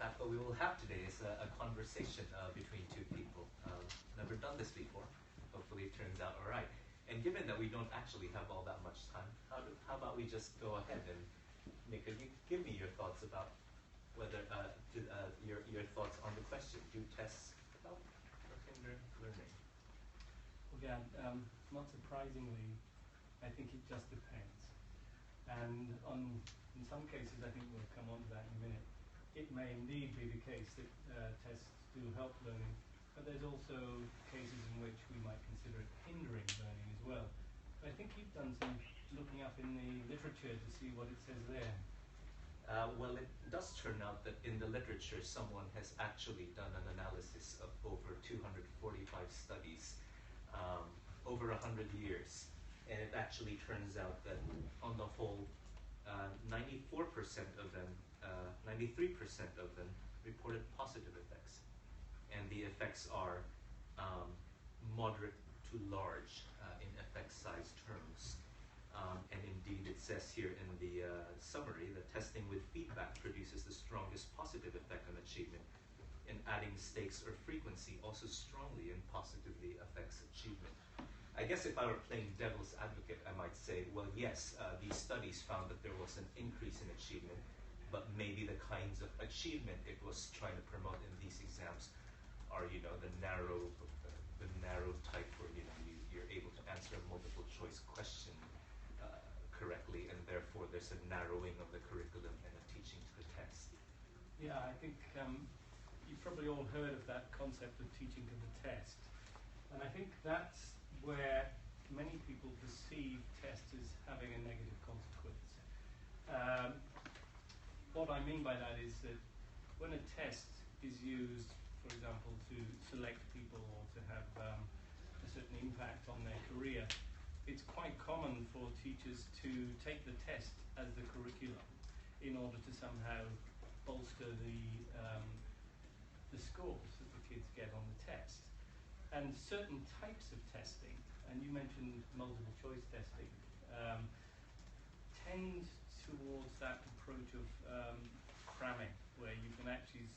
fact, what we will have today is a conversation between two people. Never done this before. Hopefully it turns out all right. And given that we don't actually have all that much time, how about we just go ahead and give me your thoughts about whether your thoughts on the question: do tests help or hinder learning? Well, yeah, not surprisingly, I think it just depends. And in some cases, I think we'll come on to that in a minute, it may indeed be the case that tests do help learning, but there's also cases in which we might consider it hindering learning as well. But I think you've done some looking up in the literature to see what it says there. Well, it does turn out that in the literature, someone has actually done an analysis of over 245 studies over 100 years. And it actually turns out that on the whole, 94% of them, 93% of them reported positive effects. And the effects are moderate to large in effect size terms. And indeed, it says here in the summary that testing with feedback produces the strongest positive effect on achievement, and adding stakes or frequency also strongly and positively affects achievement. I guess if I were playing devil's advocate, I might say, well, yes, these studies found that there was an increase in achievement, but maybe the kinds of achievement it was trying to promote in these exams are, the narrow type where, you're able to answer a multiple choice question correctly, and therefore there's a narrowing of the curriculum and a teaching to the test. Yeah, I think you've probably all heard of that concept of teaching to the test. And I think that's where many people perceive tests as having a negative consequence. What I mean by that is that when a test is used, for example, to select people or to have a certain impact on their career, it's quite common for teachers to take the test as the curriculum in order to somehow bolster the scores that the kids get on the test. And certain types of testing, and you mentioned multiple choice testing, tend towards that approach of cramming, where you can actually,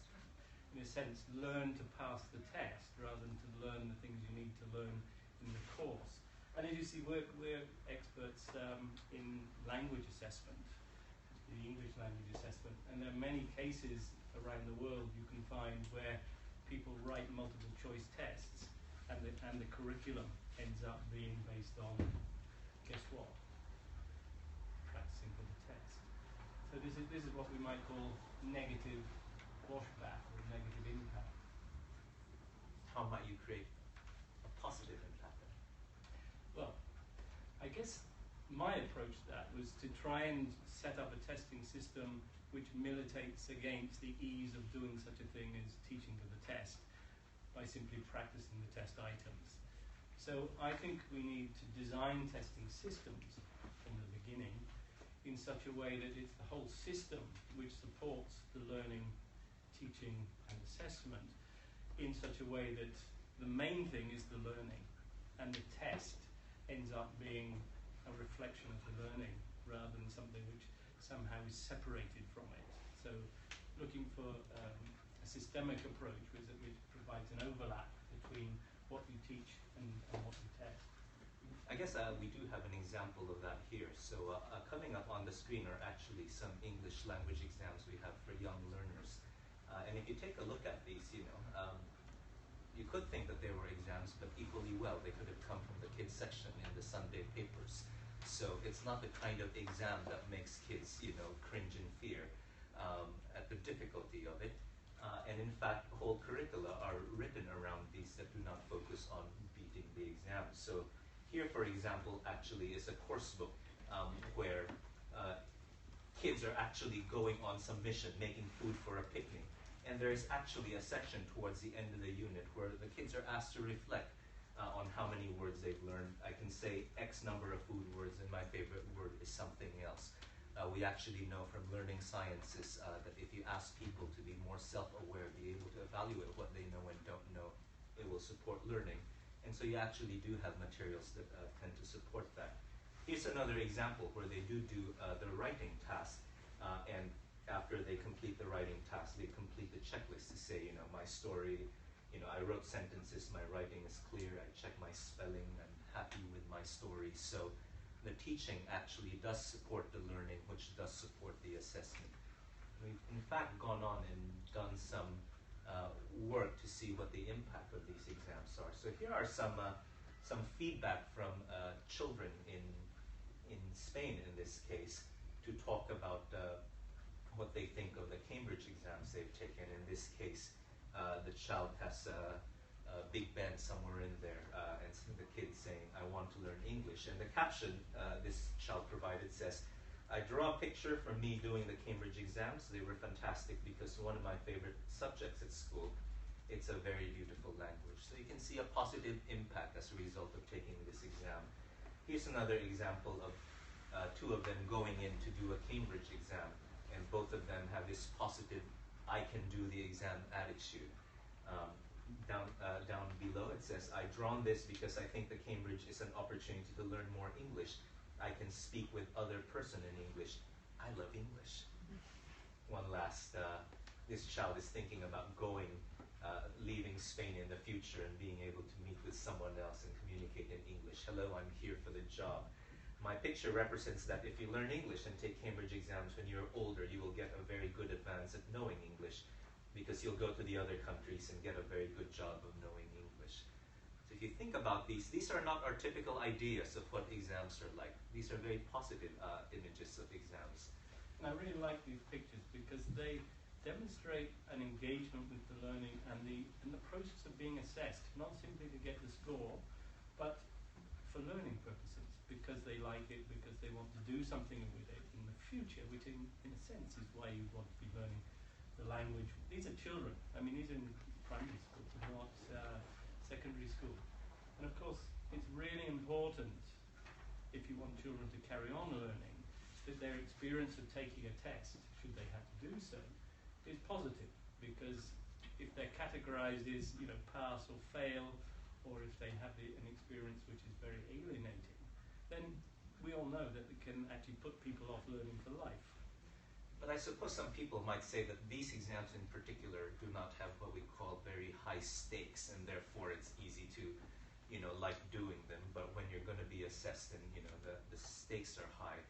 in a sense, learn to pass the test rather than to learn the things you need to learn in the course. And as you see, we're experts in language assessment, the English language assessment, and there are many cases around the world you can find where people write multiple choice tests, and the curriculum ends up being based on, guess what? Practicing for the test. So this is what we might call negative washback or negative impact. How might you create a positive impact then? Well, I guess my approach to that was to try and set up a testing system which militates against the ease of doing such a thing as teaching to the test by simply practicing the test items. So I think we need to design testing systems from the beginning in such a way that it's the whole system which supports the learning, teaching and assessment in such a way that the main thing is the learning, and the test ends up being a reflection of the learning rather than something which somehow is separated from it. So looking for a systemic approach which provides an overlap between what you teach and what you test. I guess we do have an example of that here. So coming up on the screen are actually some English language exams we have for young learners. And if you take a look at these, you could think that they were exams, but equally well, they could have come from the kids section in the Sunday papers. So it's not the kind of exam that makes kids, cringe in fear at the difficulty of it. And in fact, whole curricula are written around these that do not focus on beating the exam. So here, for example, actually is a course book where kids are actually going on some mission, making food for a picnic. And there is actually a section towards the end of the unit where the kids are asked to reflect on how many words they've learned. I can say X number of food words, and my favorite word is something else. We actually know from learning sciences that if you ask people to be more self-aware, be able to evaluate what they know and don't know, it will support learning. And so you actually do have materials that tend to support that. Here's another example where they do the writing task. And after they complete the writing task, they complete the checklist to say, my story, I wrote sentences, my writing is clear, I check my spelling, I'm happy with my story. So the teaching actually does support the learning, which does support the assessment. We've in fact gone on and done some work to see what the impact of these exams are. So here are some feedback from children in Spain, in this case, to talk about what they think of the Cambridge exams they've taken. In this case, the child has a Big Ben somewhere in there, and the kid saying, "I want to learn English." And the caption this child provided says, "I draw a picture from me doing the Cambridge exams. They were fantastic because one of my favorite subjects at school. It's a very beautiful language." So you can see a positive impact as a result of taking this exam. Here's another example of two of them going in to do a Cambridge exam, and both of them have this positive, "I can do the exam" attitude. Down below it says, "I drawn this because I think the Cambridge is an opportunity to learn more English. I can speak with other person in English. I love English." One last, this child is thinking about leaving Spain in the future and being able to meet with someone else and communicate in English. "Hello, I'm here for the job. My picture represents that if you learn English and take Cambridge exams when you're older, you will get a very good advance at knowing English, because you'll go to the other countries and get a very good job of knowing English." So if you think about these are not our typical ideas of what exams are like. These are very positive images of exams. And I really like these pictures because they demonstrate an engagement with the learning and the process of being assessed, not simply to get the score, but for learning purposes, because they like it, because they want to do something with it in the future, which in a sense is why you want to be learning the language. These are children. I mean, these are in primary school, not secondary school. And of course, it's really important, if you want children to carry on learning, that their experience of taking a test, should they have to do so, is positive. Because if they're categorized as, pass or fail, or if they have an experience which is very alienating, then we all know that it can actually put people off learning for life. But I suppose some people might say that these exams in particular do not have what we call very high stakes, and therefore it's easy to, like doing them. But when you're going to be assessed and, the stakes are high,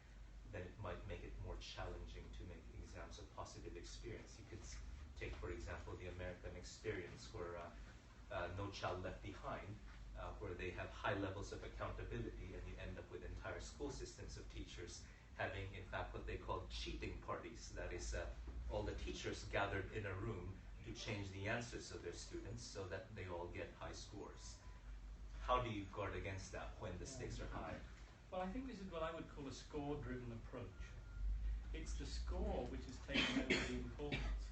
then it might make it more challenging to make exams a positive experience. You could take, for example, the American experience where No Child Left Behind, where they have high levels of accountability, and you end up with entire school systems of teachers having, in fact, what they call cheating parties. That is, all the teachers gathered in a room to change the answers of their students so that they all get high scores. How do you guard against that when the stakes are high? Well, I think this is what I would call a score-driven approach. It's the score which is taking over the importance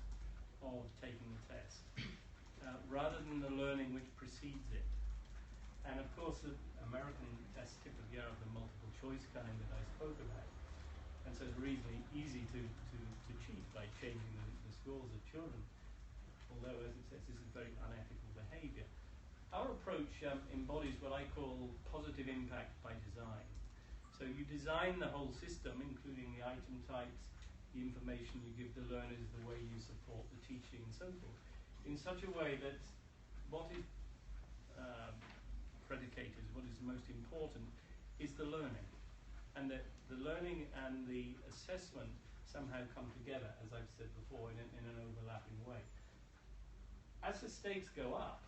of taking the test, rather than the learning which precedes it. And of course, the American tests typically are of the multiple choice kind that I spoke about. And so it's reasonably easy to cheat by changing the scores of children. Although, as it says, this is very unethical behavior. Our approach embodies what I call positive impact by design. So you design the whole system, including the item types, the information you give the learners, the way you support the teaching and so forth, in such a way that what is predicated, what is most important, is the learning. And that the learning and the assessment somehow come together, as I've said before, in an overlapping way. As the stakes go up,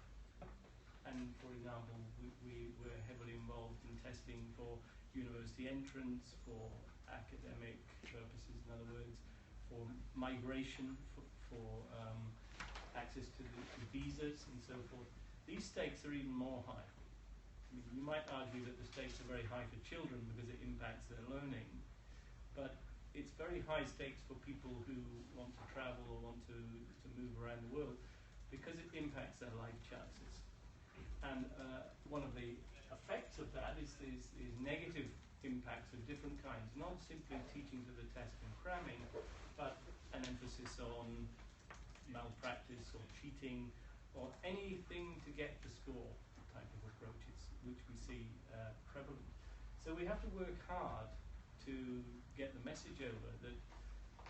and for example, we were heavily involved in testing for university entrance, for academic purposes, in other words, for migration, for access to visas and so forth. These stakes are even more high. I mean, you might argue that the stakes are very high for children because it impacts their learning, but it's very high stakes for people who want to travel or want to move around the world because it impacts their life chances. And one of the effects of that is negative impacts of different kinds, not simply teaching to the test and cramming, but an emphasis on malpractice or cheating or anything to get the score type of approaches, which we see prevalent. So we have to work hard to get the message over that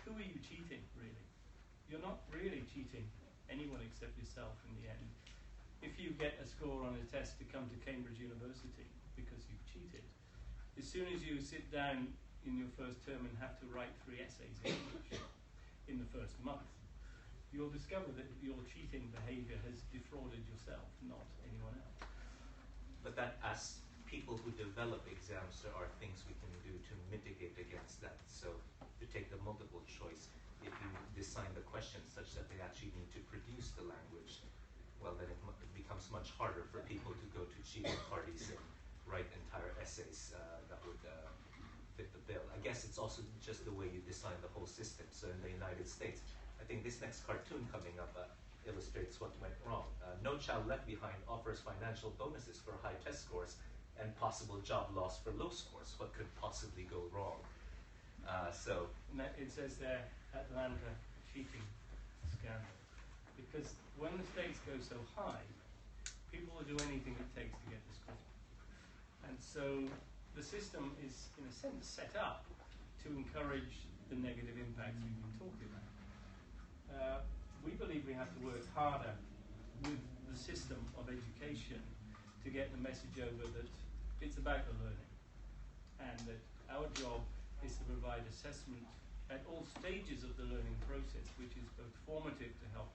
who are you cheating, really? You're not really cheating anyone except yourself in the end. If you get a score on a test to come to Cambridge University because you've cheated, as soon as you sit down in your first term and have to write 3 essays in English in the first month, you'll discover that your cheating behaviour has defrauded yourself, not anyone else. But that, as people who develop exams, there are things we can do to mitigate against that. So to take the multiple choice, if you design the questions such that they actually need to produce the language, well, then it becomes much harder for people to go to cheating parties and write entire essays that would fit the bill. I guess it's also just the way you design the whole system. So in the United States, I think this next cartoon coming up illustrates what went wrong. No Child Left Behind offers financial bonuses for high test scores and possible job loss for low scores. What could possibly go wrong? It says there, Atlanta cheating scandal. Because when the stakes go so high, people will do anything it takes to get the score. And so the system is, in a sense, set up to encourage the negative impacts we've been talking about. We believe we have to work harder with the system of education to get the message over that it's about the learning, and that our job is to provide assessment at all stages of the learning process, which is both formative to help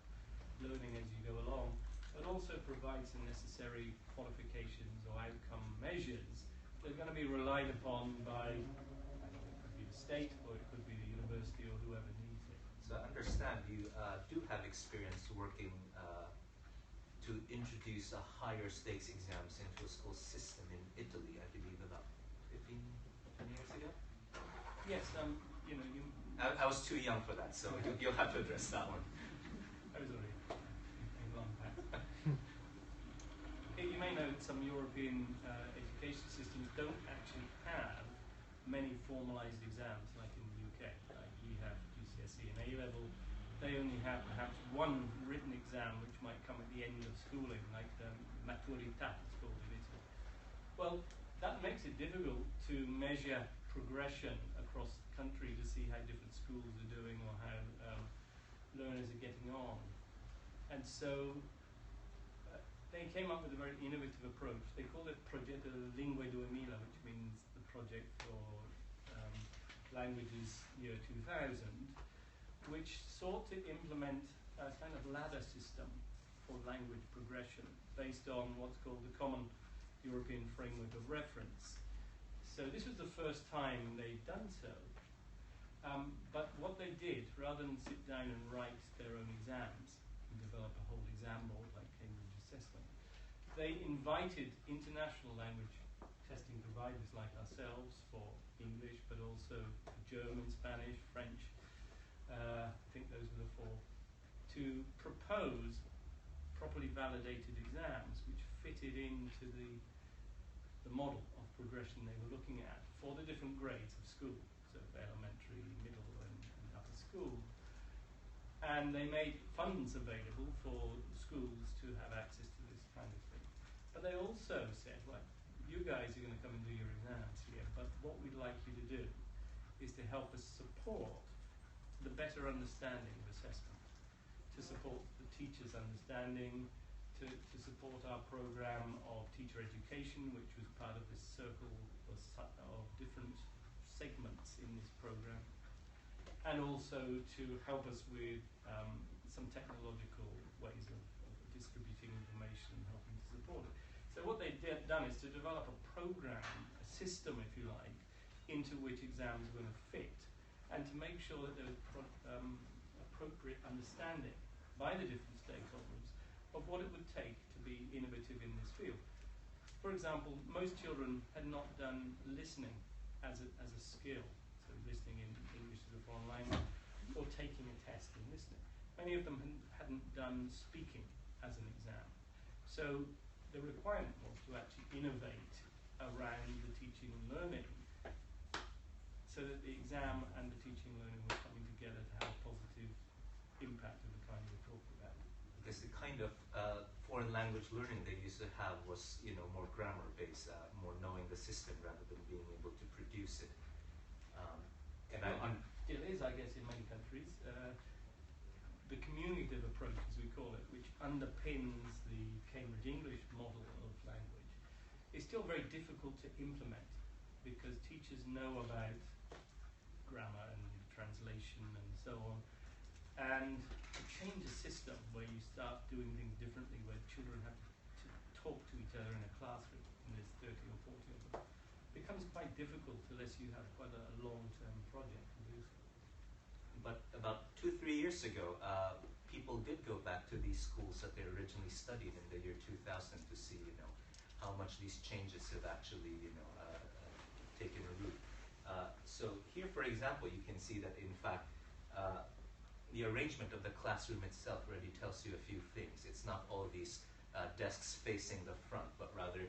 learning as you go along, but also provides the necessary qualifications or outcome measures that are going to be relied upon by, it could be the state, or it could be the university, or whoever needs it. So I understand you do have experience working to introduce a higher stakes exams into a school system in Italy, I believe about 15 years ago? Yes, I was too young for that, so you'll have to address that one. I was already a long past. You may know that some European education systems don't actually have many formalised exams like in the UK. Like we have GCSE and A-level. They only have perhaps one written exam which might come at the end of schooling, like the maturità, it's called in Italy. Well, that makes it difficult to measure progression across the country to see how different schools are doing or how learners are getting on. And so they came up with a very innovative approach. They called it Progetto Lingue 2000, which means the project for languages year 2000, which sought to implement a kind of ladder system for language progression based on what's called the Common European Framework of Reference. So this was the first time they'd done so. But what they did, rather than sit down and write their own exams and develop a whole exam board like Cambridge Assessment, they invited international language testing providers like ourselves for English, but also German, Spanish, French, I think those were the 4, to propose properly validated exams which fitted into the model of progression they were looking at for the different grades of school, so elementary, middle, and upper school. And they made funds available for schools to have access to this kind of thing. But they also said, well, you guys are going to come and do your exams here, but what we'd like you to do is to help us support the better understanding of assessment, to support the teacher's understanding, to support our program of teacher education, which was part of this circle of different segments in this program, and also to help us with some technological ways of distributing information and helping to support it. So what they've done is to develop a program, a system, if you like, into which exams are going to fit, and to make sure that there's appropriate understanding by the different stakeholders of what it would take to be innovative in this field. For example, most children had not done listening as a skill, so listening in English as a foreign language, or taking a test in listening. Many of them hadn't done speaking as an exam. So the requirement was to actually innovate around the teaching and learning, so that the exam and the teaching and learning were coming together to have a positive impact of the kind we're talking about. Because the kind of foreign language learning they used to have was, more grammar-based, more knowing the system rather than being able to produce it. still is, I guess, in many countries, the communicative approach, as we call it, which underpins the Cambridge English model of language, is still very difficult to implement because teachers know about grammar and translation and so on. And to change a system where you start doing things differently, where children have to talk to each other in a classroom, and there's 30 or 40 of them, becomes quite difficult unless you have quite a long-term project to do so. But about 2-3 years ago, people did go back to these schools that they originally studied in the year 2000 to see, how much these changes have actually, taken root. So here, for example, you can see that in fact, the arrangement of the classroom itself already tells you a few things. It's not all these desks facing the front, but rather,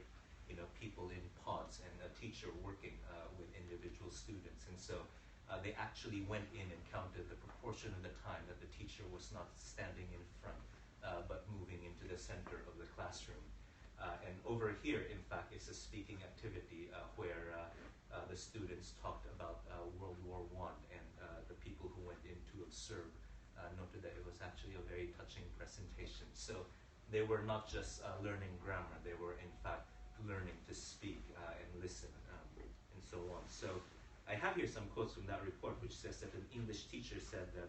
people in pods and a teacher working with individual students. And so they actually went in and counted the proportion of the time that the teacher was not standing in front, but moving into the center of the classroom. And over here, in fact, is a speaking activity where the students talked about World War I, and the people who went in to observe noted that it was actually a very touching presentation. So they were not just learning grammar, they were in fact learning to speak and listen and so on. So I have here some quotes from that report, which says that an English teacher said that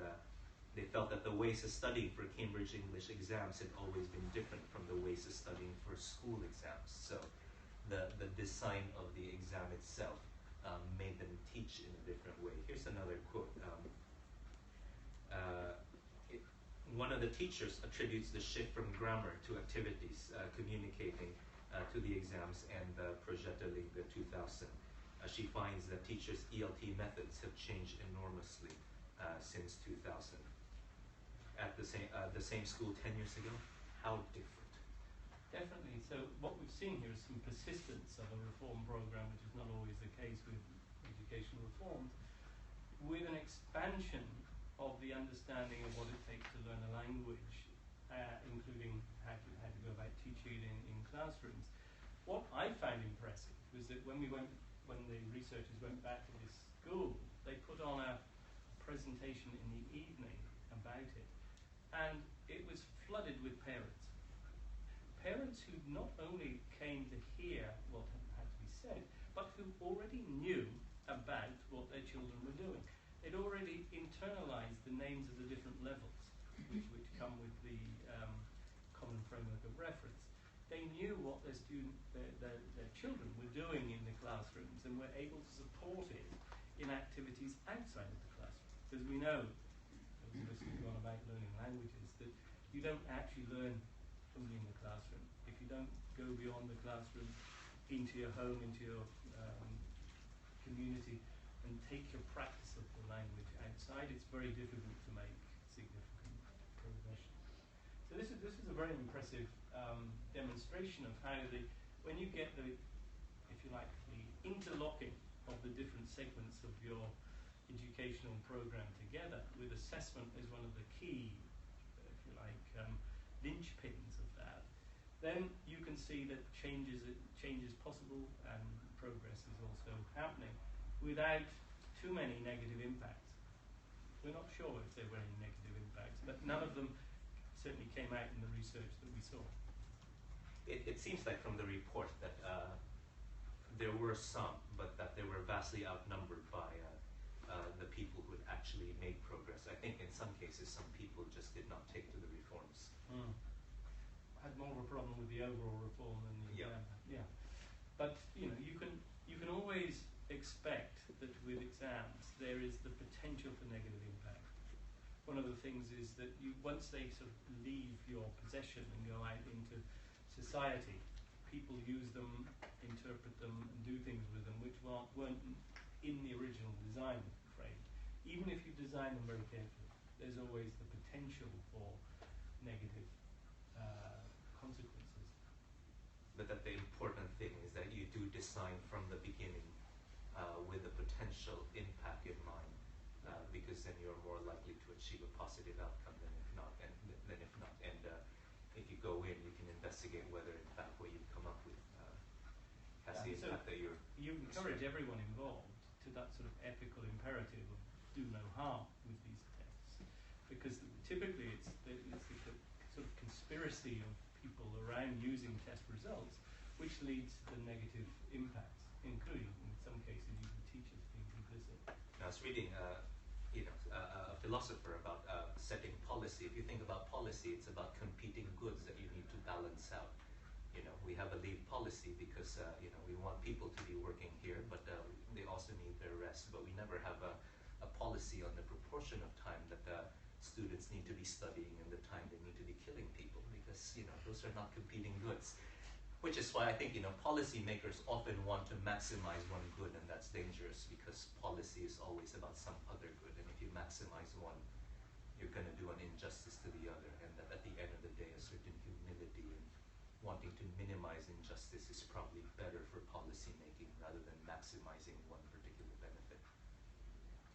they felt that the ways of studying for Cambridge English exams had always been different from the ways of studying for school exams. So the design of the exam itself made them teach in a different way. Here's another quote. One of the teachers attributes the shift from grammar to activities, communicating to the exams and the Progetto League 2000. She finds that teachers' ELT methods have changed enormously since 2000. At the same school 10 years ago, how different? Definitely. So what we've seen here is some persistence of a reform program, which is not always the case with education reforms, with an expansion of the understanding of what it takes to learn a language, including how to go about teaching it in classrooms. What I found impressive was that when the researchers went back to this school, they put on a presentation in the evening about it, and it was flooded with parents. Parents who not only came to hear what had to be said, but who already knew about what their children were doing. They'd already internalized the names of the different levels, which come with the common framework of reference. They knew what their children were doing in the classrooms and were able to support it in activities outside of the classroom. Because we know, as we go on about learning languages, that you don't actually learn only in the classroom. If you don't go beyond the classroom into your home, into your community, and take your practice of the language outside, it's very difficult to make significant progression. So this is a very impressive demonstration of how when you get the interlocking of the different segments of your educational program together, with assessment as one of the key, linchpins of that, then you can see that change is possible and progress is also happening without too many negative impacts. We're not sure if there were any negative impacts, but none of them certainly came out in the research that we saw. It seems like from the report that there were some, but that they were vastly outnumbered by the people who had actually made progress. I think in some cases, some people just did not take to the reforms. Had more of a problem with the overall reform than the exam. Yeah. But you can always expect that with exams there is the potential for negative impact. One of the things is that once they sort of leave your possession and go out into society, people use them, interpret them, and do things with them which weren't in the original design frame. Even if you design them very carefully, there's always the potential for negative consequences. But that the important thing is that you do design from the beginning with the potential impact in mind, because then you're more likely to achieve a positive outcome than if not. And if you go in, you can investigate whether in fact what you've come up with has the impact that you're. You encourage everyone involved to that sort of ethical imperative of do no harm with these tests, because typically it's the sort of conspiracy of people around using test results which leads to the negative impacts, including in some cases even teachers being complicit. I was reading a philosopher about setting policy. If you think about policy, it's about competing goods that you need to balance out. We have a leave policy because we want people to be working here, but they also need their rest. But we never have a policy on the proportion of time that students need to be studying and the time they need to be killing people, because those are not competing goods. Which is why I think policymakers often want to maximize one good, and that's dangerous because policy is always about some other good. And if you maximize one, you're going to do an injustice to the other, and that at the end of the day, a certain humility and wanting to minimize injustice is probably better for policy making rather than maximizing one particular benefit.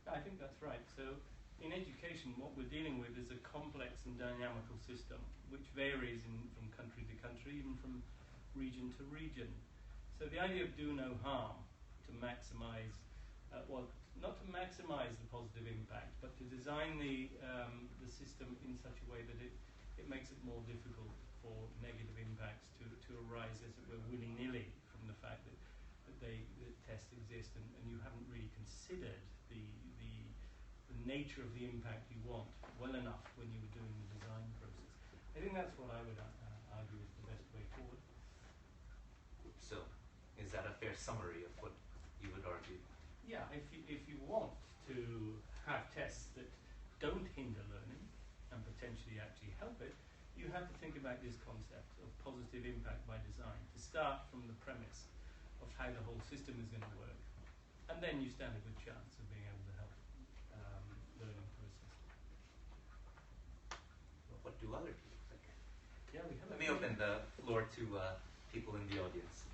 I think that's right. So in education, what we're dealing with is a complex and dynamical system which varies from country to country, even from region to region. So the idea of do no harm, to maximize, not to maximize the positive impact, but to design the system in such a way that it makes it more difficult for negative impacts to arise, as it were, willy-nilly from the fact that the tests exist and you haven't really considered the nature of the impact you want well enough when you were doing the design process. I think that's what I would argue is the best way forward. So, is that a fair summary of what you would argue? Yeah, if you want to have tests that don't hinder learning and potentially actually help it, you have to think about this concept of positive impact by design, to start from the premise of how the whole system is going to work, and then you stand a good chance of being able to help learning process. Well, what do other people think? Yeah, we have. Let me open the floor to people in the audience.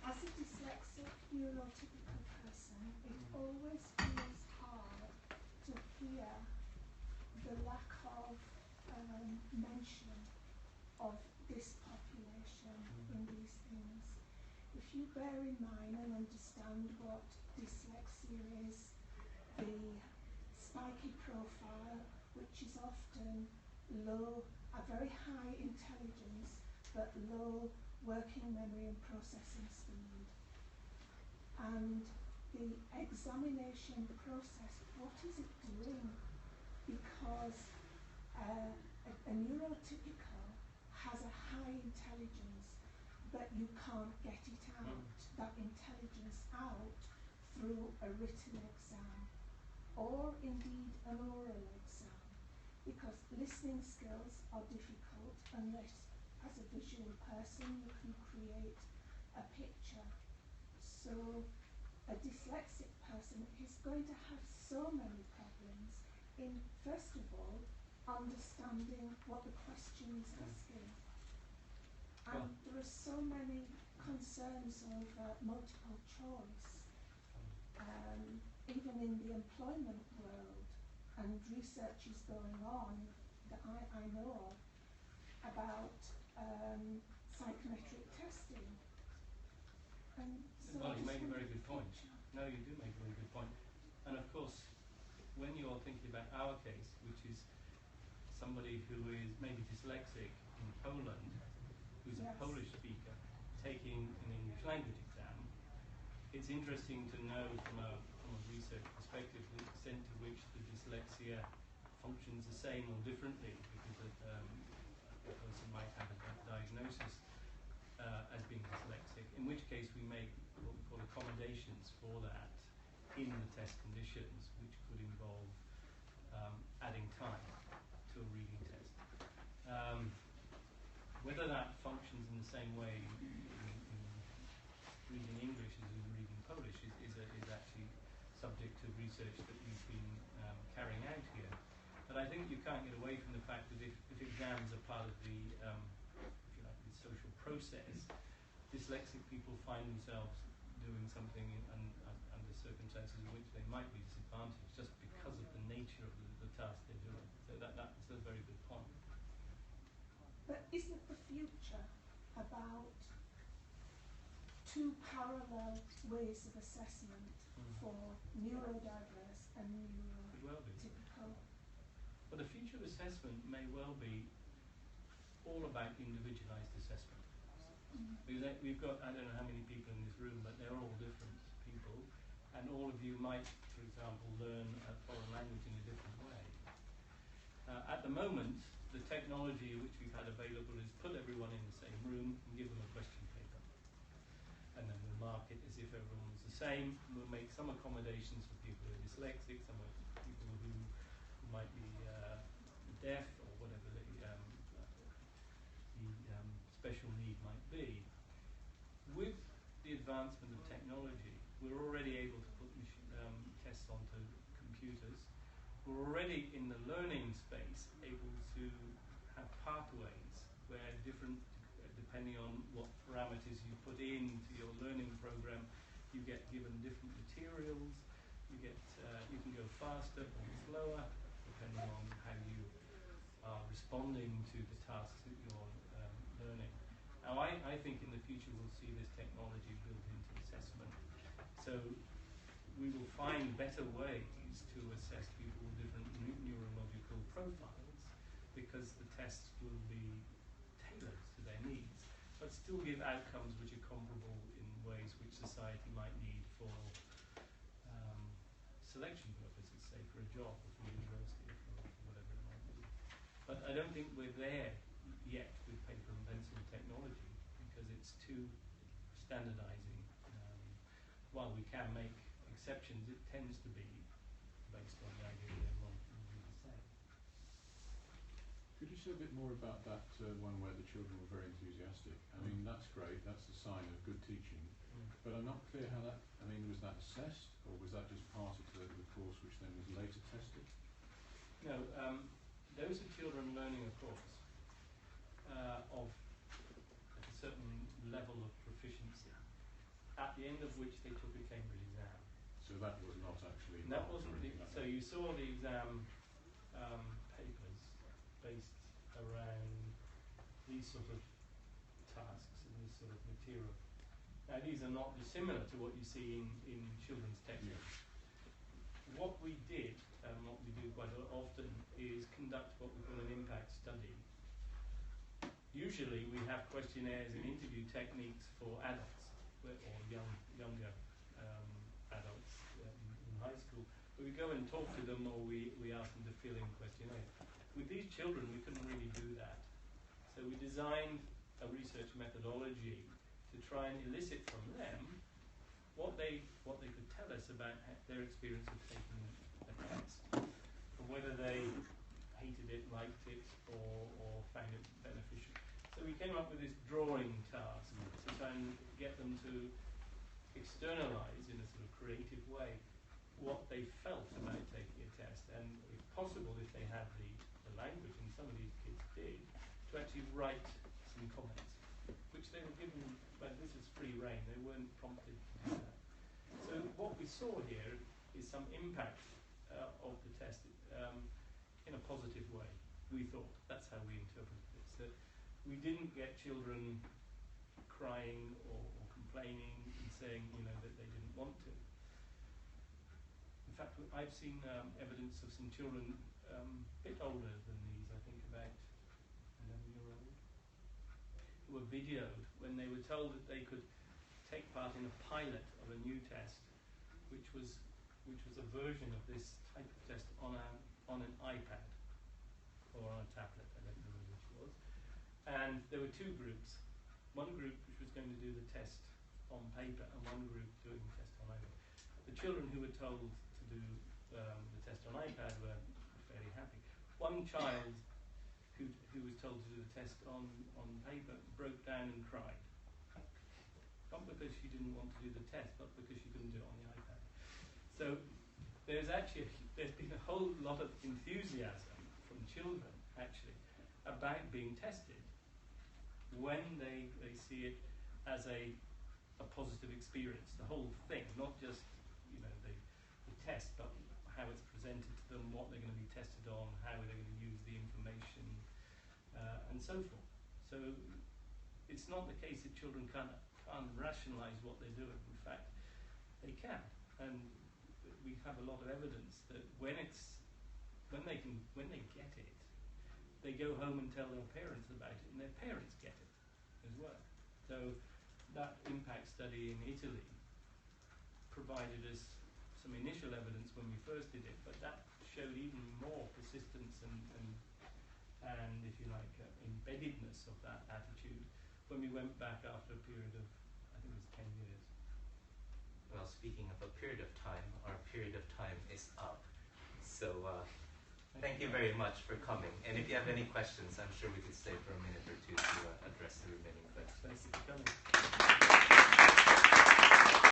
As a dyslexic neurotypical person, it always feels hard to hear the lack of mention of this population in these things. If you bear in mind and understand what dyslexia is, the spiky profile, which is often low, a very high intelligence, but low working memory and processing speed. And the examination process, what is it doing? Because a neurotypical has a high intelligence, but you can't get it out, that intelligence out, through a written exam, or indeed an oral exam, because listening skills are difficult unless, as a visual person, you can create a picture. So a dyslexic person is going to have so many problems in, first of all, understanding what the question is asking. And there are so many concerns over multiple choice, even in the employment world, and research is going on that I know of about psychometric testing. And so well, you make a very good point. No, you do make a very good point. And of course, when you're thinking about our case, which is somebody who is maybe dyslexic in Poland, who's a Polish speaker, taking an English language exam, it's interesting to know from a research perspective the extent to which the dyslexia functions the same or differently, because a person might have a diagnosis as being dyslexic, in which case we make what we call accommodations for that in the test conditions, which could involve adding time to a reading test. Whether that functions in the same way in reading English as in reading Polish is actually subject to research that we've been carrying out here. But I think you can't get away from the fact that if exams are part of the, if you like, the social process, dyslexic people find themselves doing something under circumstances in which they might be disadvantaged just because of the nature of the task they're doing. So that's a very good point. But isn't the future about two parallel ways of assessment for neurodiverse and Could well be. neurotypical. But the future of assessment may well be all about individualised assessment. Because we've got, I don't know how many people in this room, but they're all different people, and all of you might, for example, learn a foreign language in a different way. At the moment, the technology which we've had available is put everyone in the same room and give them a question paper. And then we'll mark it as if everyone was the same. We'll make some accommodations for people who are dyslexic, some people who might be deaf, or whatever the special need might be. With the advancement of technology, we're already able to put tests onto computers. We're already in the learning space able to have pathways where depending on what parameters you put into your learning program, you get given different materials. You can go faster or slower depending on how you are responding to the tasks that you're learning. Now, I think in the future we'll see this technology built into assessment. So we will find better ways to assess people with different neurological profiles, because the tests will be tailored to their needs, but still give outcomes which are comparable in ways which society might need for selection purposes, say for a job or for university or for whatever it might be. But I don't think we're there yet with paper and pencil technology, because it's too standardizing. While we can make exceptions, it tends to be based on the idea that everyone will do the same. Could you say a bit more about that one where the children were very enthusiastic? I mean, that's great, that's a sign of good teaching, but I'm not clear how that, I mean, was that assessed, or was that just part of the course which then was later tested? No, those are children learning a course of at a certain level of proficiency, at the end of which they took a Cambridge exam. So that was not actually... That wasn't so you saw the exam papers based around these sort of tasks and this sort of material. Now, these are not dissimilar to what you see in children's textbooks. Yeah. What we did, and what we do quite often, is conduct what we call an impact study. Usually we have questionnaires and interview techniques for adults, or younger adults in high school. But we go and talk to them, or we ask them to fill in questionnaires. With these children, we couldn't really do that. So we designed a research methodology to try and elicit from them what they could tell us about their experience of taking a test, or whether they hated it, liked it, or found it beneficial. So we came up with this drawing task to try and get them to externalize in a sort of creative way what they felt about taking a test, and if possible, if they had the language, and some of these kids did, to actually write some comments, which they were given, but this is free rein, they weren't prompted to do that. So what we saw here is some impact of the test in a positive way, we thought. That's how we interpreted it. So we didn't get children crying or complaining and saying, that they didn't want to. In fact, I've seen evidence of some children a bit older than these, I think about 11-year-old, who were videoed when they were told that they could take part in a pilot of a new test, which was a version of this type of test on an iPad or on a tablet, I don't remember which it was. And there were two groups. One group which was going to do the test on paper, and one group doing the test on iPad. The children who were told to do the test on iPad were fairly happy. One child who was told to do the test on paper broke down and cried. Not because she didn't want to do the test, but because she couldn't do it on the iPad. So there's been a whole lot of enthusiasm from children, actually, about being tested when they see it as a positive experience. The whole thing, not just the test, but how it's presented to them, what they're going to be tested on, how they're going to use the information, and so forth. So it's not the case that children can't can't rationalize what they're doing. In fact, they can, and we have a lot of evidence that when they get it, they go home and tell their parents about it, and their parents get it as well. So that impact study in Italy provided us some initial evidence when we first did it, but that showed even more persistence and if you like, embeddedness of that attitude when we went back after a period of, I think it was 10 years. Well, speaking of a period of time, our period of time is up. So thank you very much for coming. And if you have any questions, I'm sure we could stay for a minute or two to address the remaining questions. Thank you for coming.